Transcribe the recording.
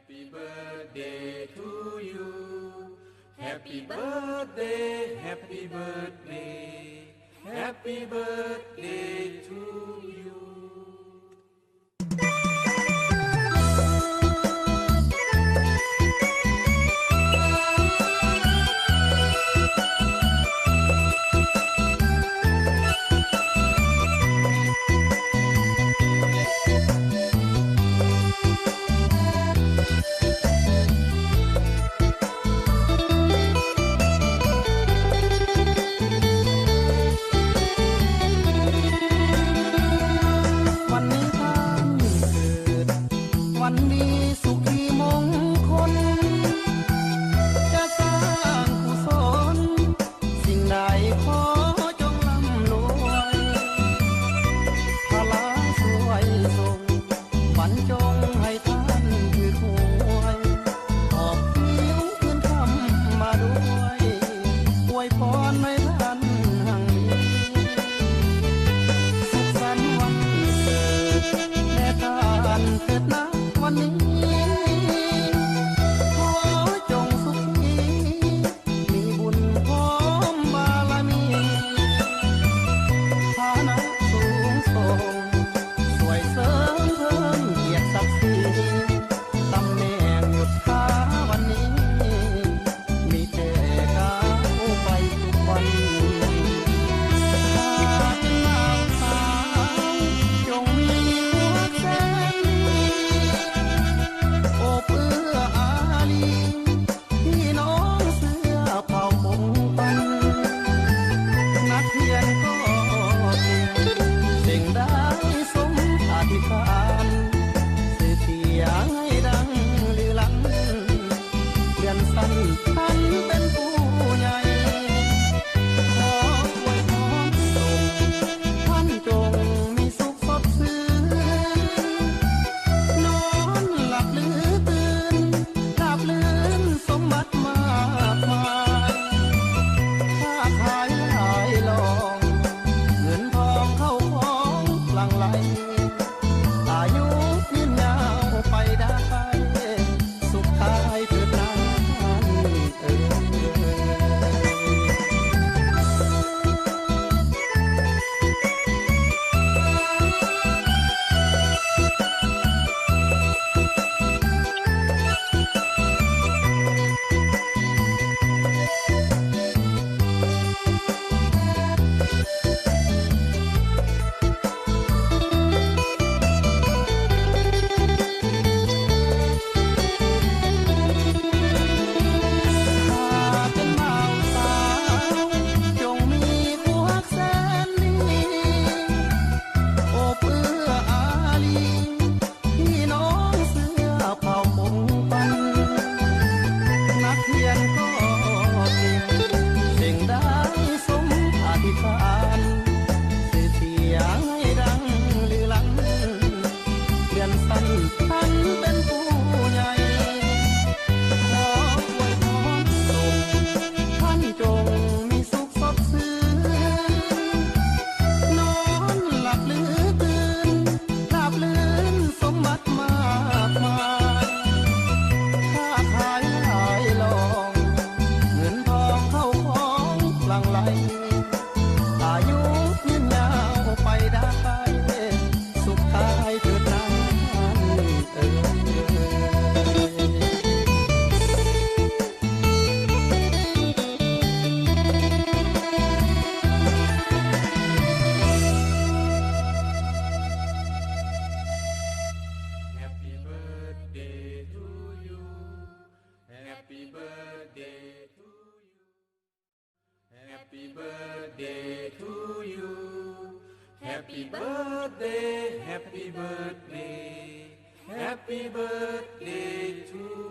Happy birthday to you. Happy birthday, happy birthday, happy birthday to you. วันดีสุขีมงคลจะสร้างกุศลสิ่งใดขอจงร่ำรวยพลาสวยส่งฝันจงให้ท่านคือหวยขอบคิ้วคืนคำมาด้วยอวยพรให้ท่านหั่งมีสุขสันต์วันเกิดแด่ท่านเถิดนะวันนี้ขอจงสุขีมีบุญพร้อมบารมีฐานะสูงส่งสวยเสริมเพิ่มเกียรติศักดิ์ศรีตำแหน่งหยุดค้าวันนี้มีแต่ก้าวไปทุกวันจงมีหัวแสนดีโอบเอื้ออารีพี่น้องเสื้อเผ่าพงปันนักเรียนก็เก่งสิ่งใดสมอธิษฐานสื่อเสียงให้ดังลือลั่นเรียนสั้นท่านเป็นผู้ใหญ่ขออวยพรส่งท่านจงมีสุขสดชื่นนอนหลับหรือตื่นราบลื่นสมบัติมากมายค้าขายหลายลองเงินทองเข้าของหลั่งไหลอายุยืนยาวไปได้สุขกายเถิดนะเอ๋ย ถ้าเป็นบ่าวสาวจงมีหัวแสนดีโอบเอื้ออารีพี่น้องเสื้อเผ่าพงปันนักเรียนก็เก่งสิ่งใดสมอธิษฐานสื่อเสียงให้ดังลือลั่นเรียนสั้นท่านเป็นผู้ใหญ่ขออวยพรส่งท่านจงมีสุขสดชื่นนอนหลับหรือตื่นราบลื่นสมบัติมากมายค้าขายหลายลองเงินทองเข้าของหลั่งไหลอายุยืนยาวไปได้สุขกายเถิดนะเอ๋ย Happy birthday to you. Happy birthday to you. Happy birthday to you. Happy birthday, happy birthday, happy birthday to